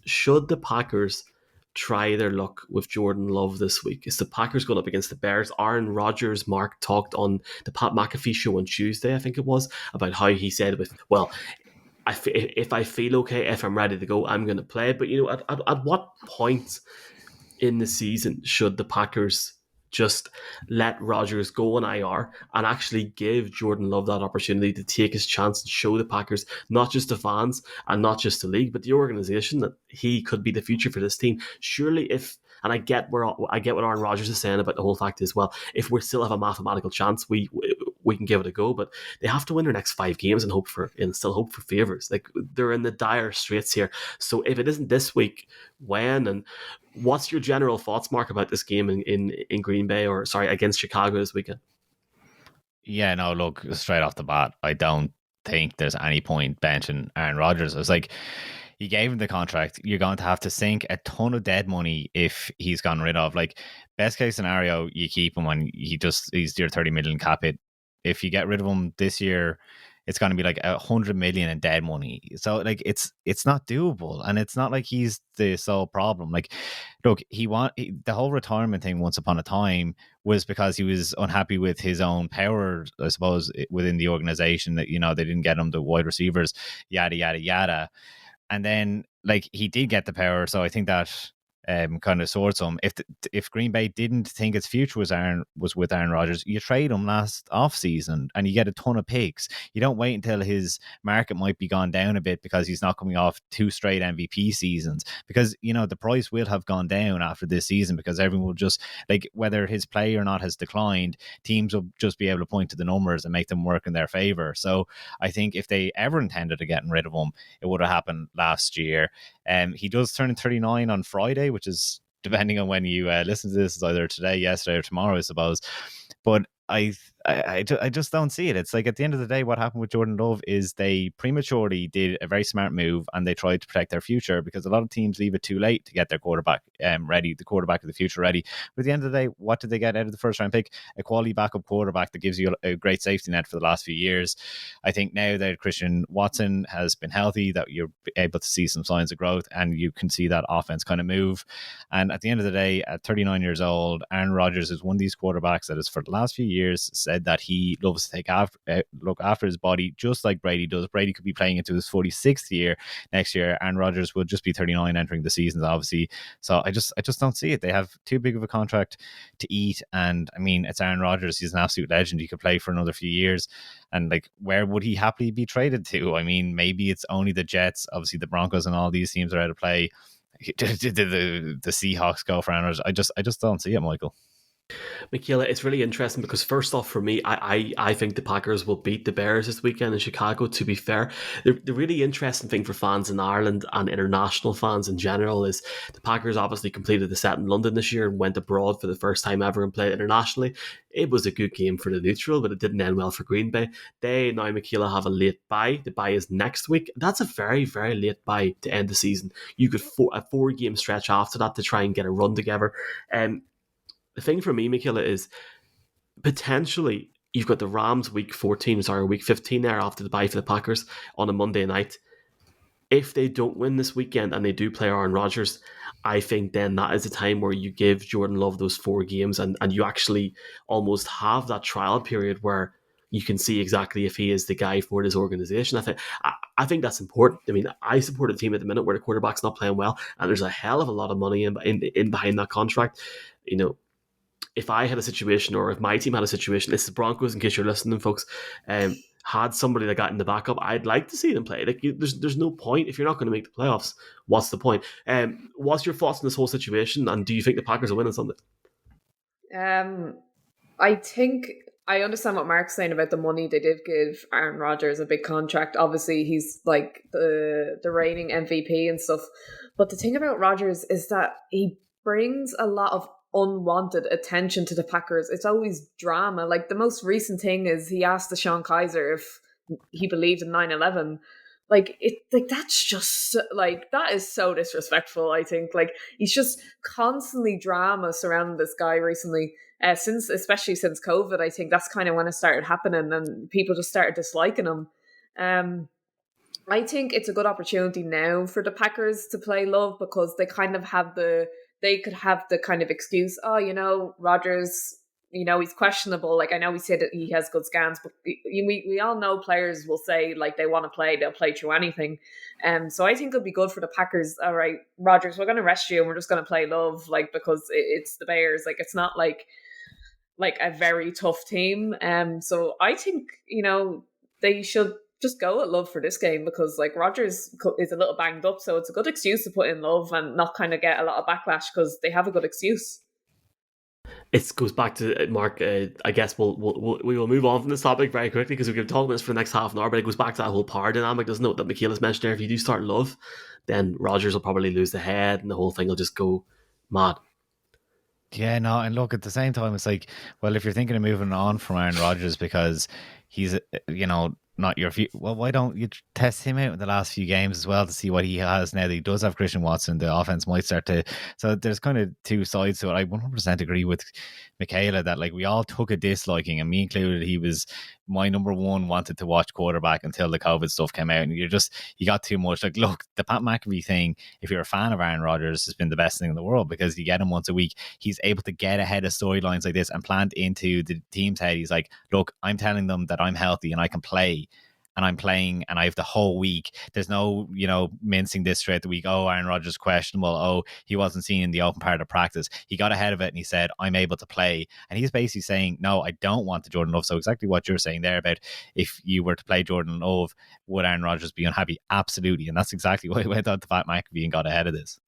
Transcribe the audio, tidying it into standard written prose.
Should the Packers try their luck with Jordan Love this week? Is the Packers going up against the Bears? Aaron Rodgers, Mark, talked on the Pat McAfee show on Tuesday, I think it was, about how he said, if I feel okay, if I'm ready to go, I'm going to play. But, at what point in the season should the Packers just let Rodgers go on IR and actually give Jordan Love that opportunity to take his chance and show the Packers, not just the fans and not just the league, but the organization, that he could be the future for this team? Surely, and I get what Aaron Rodgers is saying about the whole fact as well. If we still have a mathematical chance, we can give it a go, but they have to win their next 5 games and still hope for favors. Like, they're in the dire straits here. So if it isn't this week, when? And what's your general thoughts, Mark, about this game in Green Bay, or sorry, against Chicago this weekend? Yeah, no, look, straight off the bat, I don't think there's any point benching Aaron Rodgers. It's like, you gave him the contract. You're going to have to sink a ton of dead money if he's gone rid of. Like, best case scenario, you keep him and he's your 30 million cap hit. If you get rid of him this year, it's going to be like 100 million in dead money. So like, it's not doable, and it's not like he's the sole problem. Like, look, the whole retirement thing once upon a time was because he was unhappy with his own power, I suppose, within the organization, that, they didn't get him the wide receivers, yada yada yada. And then, like, he did get the power, so I think that kind of sorts him. If Green Bay didn't think its future was with Aaron Rodgers, you trade him last off season and you get a ton of picks. You don't wait until his market might be gone down a bit because he's not coming off 2 straight MVP seasons, because the price will have gone down after this season, because everyone will just, like, whether his play or not has declined, teams will just be able to point to the numbers and make them work in their favor. So I think if they ever intended of getting rid of him, it would have happened last year. He does turn 39 on Friday, which is, depending on when you listen to this, is either today, yesterday, or tomorrow, I suppose. But I just don't see it. It's like, at the end of the day, what happened with Jordan Love is they prematurely did a very smart move, and they tried to protect their future, because a lot of teams leave it too late to get their quarterback ready, the quarterback of the future ready. But at the end of the day, what did they get out of the first round pick? A quality backup quarterback that gives you a great safety net for the last few years. I think now that Christian Watson has been healthy, that you're able to see some signs of growth, and you can see that offense kind of move. And at the end of the day, at 39 years old, Aaron Rodgers is one of these quarterbacks that has, for the last few years, said that he loves to look after his body, just like Brady does. Brady could be playing into his 46th year next year. Aaron Rodgers will just be 39 entering the season, obviously. So I just don't see it. They have too big of a contract to eat, and I mean, it's Aaron Rodgers. He's an absolute legend. He could play for another few years, and like, where would he happily be traded to? I mean, maybe it's only the Jets. Obviously, the Broncos and all these teams are out of play. The Seahawks go for Aaron Rodgers. I just don't see it, Michael. Michaela, it's really interesting because, first off, for me, I think the Packers will beat the Bears this weekend in Chicago, to be fair. The really interesting thing for fans in Ireland and international fans in general is the Packers obviously completed the set in London this year and went abroad for the first time ever and played internationally. It was a good game for the neutral, but it didn't end well for Green Bay. They now, Michaela, have a late bye. The bye is next week. That's a very, very late bye to end the season. You could a 4-game stretch after that to try and get a run together. The thing for me, Michaela, is potentially you've got the Rams week 15 there after the bye for the Packers on a Monday night. If they don't win this weekend and they do play Aaron Rodgers, I think then that is the time where you give Jordan Love those 4 games and you actually almost have that trial period where you can see exactly if he is the guy for this organization. I think that's important. I mean, I support a team at the minute where the quarterback's not playing well, and there's a hell of a lot of money in behind that contract. If I had a situation, or if my team had a situation, it's the Broncos, in case you're listening, folks, had somebody that got in the backup, I'd like to see them play. Like, there's no point if you're not going to make the playoffs. What's the point? What's your thoughts on this whole situation, and do you think the Packers are winning something? I think I understand what Mark's saying about the money. They did give Aaron Rodgers a big contract. Obviously, he's like the reigning MVP and stuff. But the thing about Rodgers is that he brings a lot of unwanted attention to the Packers. It's always drama. Like, the most recent thing is he asked Deshaun Kaiser if he believed in 9/11. That's just like, that is so disrespectful. I think, like, he's just constantly drama surrounding this guy recently, especially since COVID. I think that's kind of when it started happening and people just started disliking him. I think it's a good opportunity now for the Packers to play Love, because they kind of have they could have the kind of excuse, oh, Rodgers, he's questionable. Like, I know we said that he has good scans, but we all know players will say, like, they want to play, they'll play through anything. So I think it'll be good for the Packers. All right, Rodgers, we're going to rest you and we're just going to play Love, like, because it's the Bears. Like, it's not like a very tough team. So I think, they should just go at Love for this game, because like Rodgers is a little banged up, so it's a good excuse to put in Love and not kind of get a lot of backlash, because they have a good excuse. It goes back to Mark. I guess we will move on from this topic very quickly, because we can talk about this for the next half an hour. But it goes back to that whole power dynamic, doesn't it? That Michaela's mentioned there. If you do start Love, then Rodgers will probably lose the head, and the whole thing will just go mad. Yeah, no, and look, at the same time, it's like, well, if you're thinking of moving on from Aaron Rodgers because he's, not your well, why don't you test him out in the last few games as well to see what he has now that he does have Christian Watson? The offense might start to. So there's kind of two sides to it. I 100% agree with Michaela that, like, we all took a disliking, and me included. He was my number one wanted to watch quarterback until the COVID stuff came out, and you got too much. Like, look, the Pat McAfee thing, if you're a fan of Aaron Rodgers, has been the best thing in the world, because you get him once a week. He's able to get ahead of storylines like this and plant into the team's head. He's like, look, I'm telling them that I'm healthy and I can play, and I'm playing, and I have the whole week. There's no, mincing this throughout the week. Oh, Aaron Rodgers questionable. Oh, he wasn't seen in the open part of practice. He got ahead of it and he said, I'm able to play. And he's basically saying, no, I don't want the Jordan Love. So exactly what you're saying there about if you were to play Jordan Love, would Aaron Rodgers be unhappy? Absolutely. And that's exactly why he went on to Pat McAfee and got ahead of this.